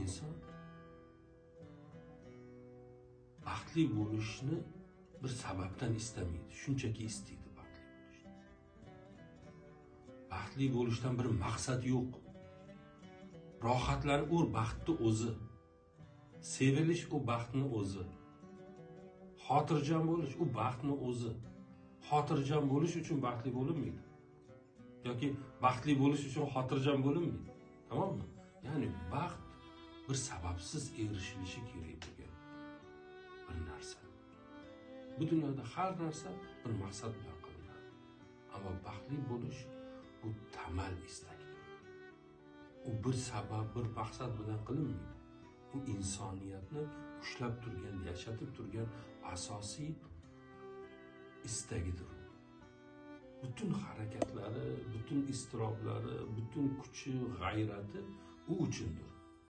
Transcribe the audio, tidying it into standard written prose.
inson baxtli bo'lishni bir sababdan istamaydi, shunchaki istaydi baxtli bo'lishni. Baxtli bo'lishdan bir maqsad yo'q. Rohatlar u baxtni o'zi. Sevilish u baxtni o'zi. Xotirjam bo'lish u baxtni o'zi. Xotirjam bo'lish uchun baxtli bo'linmaydi. Yoki baxtli bo'lish uchun xotirjam bo'linmaydi. Tamommi? Ya'ni baxt bir sababsiz erishilishi kerak bo'lgan bir narsa. Bu dunyoda har narsa bir maqsad bilan qilinadi. Ammo baxtli bo'lish bu tamal istakdir. U bir sabab, bir maqsad bilan qilinmaydi. Bu insoniyatni ushlab turgan, yashatib turgan asosiy istagidir. Bütün harakatlari, bütün istiroblari, bütün kuchi, g'ayrati u uchundir.